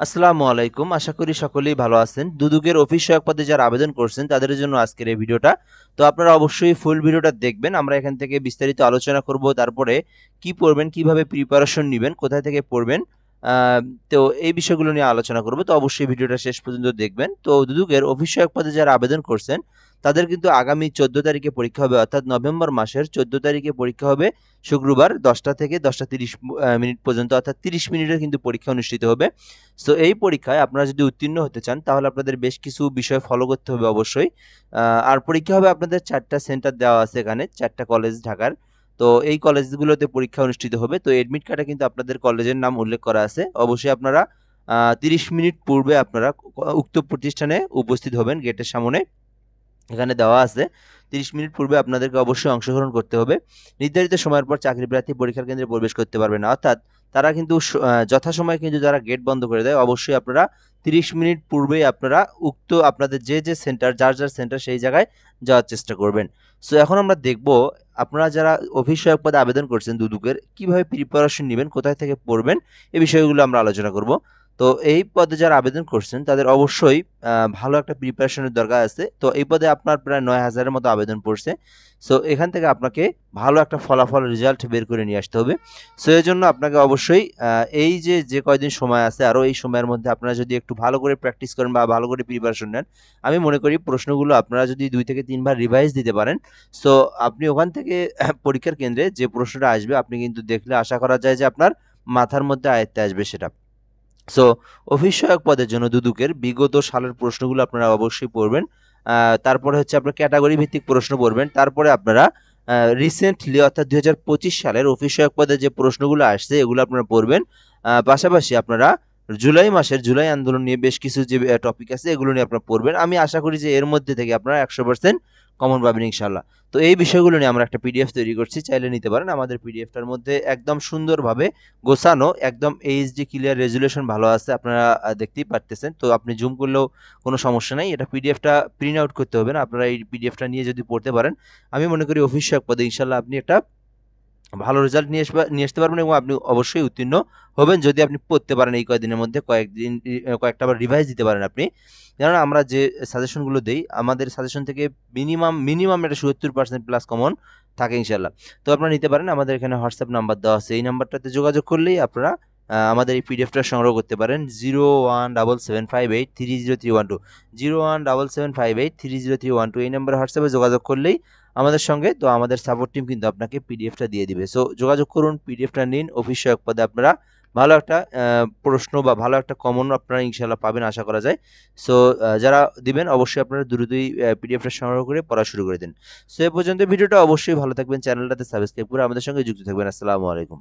আসসালামু আলাইকুম। আশা করি সকলেই ভালো আছেন। দুদকের অফিস সহায়ক পদে যারা আবেদন করছেন তাদের জন্য আজকের এই ভিডিওটা। তো আপনারা অবশ্যই ফুল ভিডিওটা দেখবেন। আমরা এখান থেকে বিস্তারিত আলোচনা করব। তারপরে কি পড়বেন, কিভাবে প্রিপারেশন নিবেন, কোথায় থেকে পড়বেন। আ তো এই বিষয়গুলো নিয়ে আলোচনা করব। তো অবশ্যই ভিডিওটা শেষ পর্যন্ত দেখবেন। তো দুদকের অফিস সহায়ক পদে যারা আবেদন করছেন তাদের কিন্তু আগামী 14 তারিখে পরীক্ষা হবে, অর্থাৎ নভেম্বর মাসের 14 তারিখে পরীক্ষা হবে শুক্রবার 10টা থেকে 10টা 30 মিনিট পর্যন্ত, অর্থাৎ 30 মিনিটের কিন্তু পরীক্ষা অনুষ্ঠিত হবে। সো এই পরীক্ষায় আপনারা যদি উত্তীর্ণ হতে চান তাহলে আপনাদের বেশ কিছু বিষয় ফলো করতে হবে অবশ্যই। আর পরীক্ষা হবে আপনাদের 4টা সেন্টার দেওয়া আছে এখানে, 4টা কলেজ ঢাকার। তো এই কলেজগুলোতে পরীক্ষা অনুষ্ঠিত হবে। তো এডমিট কার্ডে কিন্তু আপনাদের কলেজের নাম উল্লেখ করা আছে। অবশ্যই আপনারা 30 মিনিট পূর্বে আপনারা উক্ত প্রতিষ্ঠানে উপস্থিত হবেন গেটের সামনে। এখানে দেওয়া আছে 30 মিনিট পূর্বে আপনাদেরকে অবশ্যই অংশগ্রহণ করতে হবে। নির্ধারিত সময়ের পর চাকরি প্রার্থী পরীক্ষার কেন্দ্রে প্রবেশ করতে পারবে না। অর্থাৎ তারা কিন্তু যথাসময়ে কিন্তু যারা গেট বন্ধ করে দেয়, অবশ্যই আপনারা 30 মিনিট পূর্বেই আপনারা উক্ত আপনাদের যে সেন্টার, যার সেন্টার সেই জায়গায় যাওয়ার চেষ্টা করবেন। সো এখন আমরা দেখব আপনারা যারা অফিস সহায়ক পদে আবেদন করছেন দুদকের, কিভাবে প্রিপারেশন নিবেন, কোথায় থেকে পড়বেন, এই বিষয়গুলো আমরা আলোচনা করব। তো এই পদে যারা আবেদন করছেন তাদের অবশ্যই ভালো একটা প্রিপারেশনের দরকার আছে। তো এই পদে আপনার প্রায় ৯,০০০ এর মতো আবেদন পড়ছে। সো এখান থেকে আপনাকে ভালো একটা ফলাফল রেজাল্ট বের করে নিয়ে আসতে হবে। সো এজন্য আপনাকে অবশ্যই এই যে কয়দিন সময় আছে আরো, এই সময়ের মধ্যে আপনারা যদি একটু ভালো করে প্র্যাকটিস করেন বা ভালো করে প্রিপারেশন নেন, আমি মনে করি প্রশ্নগুলো আপনারা যদি ২ থেকে ৩ বার রিভাইজ দিতে পারেন, সো আপনি ওখান থেকে পরীক্ষার কেন্দ্রে যে প্রশ্নটা আসবে আপনি কিন্তু দেখলে আশা করা যায় যে আপনার মাথার মধ্যে আয়ত্তে আসবে সেটা। সো অফিস সহায়ক পদের জন্য দুদকের বিগত সালের প্রশ্নগুলো আপনারা অবশ্যই পড়বেন। তারপরে হচ্ছে আপনার ক্যাটাগরি ভিত্তিক প্রশ্ন পড়বেন। তারপরে আপনারা রিসেন্টলি অর্থাৎ ২০২৫ সালের অফিস সহায়ক পদে যে প্রশ্নগুলো আসছে এগুলো আপনারা পড়বেন। পাশাপাশি আপনারা জুলাই মাসের জুলাই আন্দোলন নিয়ে বেশ কিছু যে টপিক আছে এগুলো নিয়ে আপনারা পড়বেন। আমি আশা করি যে এর মধ্যে থেকে আপনারা ১০০% কমন পাবেন ইনশাআল্লাহ। তো এই বিষয়গুলো নিয়ে আমরা একটা পিডিএফ তৈরি করছি, চাইলে নিতে পারেন। আমাদের পিডিএফটার মধ্যে একদম সুন্দরভাবে গোছানো, একদম এইচডি ক্লিয়ার রেজুলেশন ভালো আছে, আপনারা দেখতেই পারতেছেন। তো আপনি জুম করলেও কোনো সমস্যা নাই। এটা পিডিএফটা প্রিন্ট আউট করতে হবে না। আপনারা এই পিডিএফটা নিয়ে যদি পড়তে পারেন, আমি মনে করি অফিস সহায়ক পদে ইনশাআল্লাহ আপনি একটা ভালো রেজাল্ট নিয়ে আসতে পারবেন এবং আপনি অবশ্যই উত্তীর্ণ হবেন যদি আপনি পড়তে পারেন এই কয়েকদিনের মধ্যে, কয়েকটা আবার রিভাইজ দিতে পারেন আপনি। কেননা আমরা যে সাজেশনগুলো দেই, আমাদের সাজেশন থেকে মিনিমাম একটা ৭০% প্লাস কমন থাকে ইনশাআল্লাহ। তো আপনারা নিতে পারেন। আমাদের এখানে হোয়াটসঅ্যাপ নাম্বার দেওয়া আছে। এই নাম্বারটাতে যোগাযোগ করলেই আপনারা আমাদের এই পিডিএফটা সংগ্রহ করতে পারেন। 017758303112 017758303112 এই নাম্বারে হোয়াটসঅ্যাপে যোগাযোগ করলেই আমাদের সঙ্গে, তো আমাদের সাপোর্ট টিম কিন্তু আপনাকে পিডিএফটা দিয়ে দিবে। সো যোগাযোগ করুন, পিডিএফটা নিন। অফিস সহায়ক পদে আপনারা ভালো একটা প্রশ্ন বা ভালো একটা কমন আপনারা ইনশাআল্লাহ পাবেন আশা করা যায়। সো যারা দিবেন অবশ্যই আপনারা দ্রুতই পিডিএফটা সংগ্রহ করে পড়া শুরু করে দিন। সো এ পর্যন্ত ভিডিওটা, অবশ্যই ভালো থাকবেন, চ্যানেলটাতে সাবস্ক্রাইব করে আমাদের সঙ্গে যুক্ত থাকবেন। আসসালামু আলাইকুম।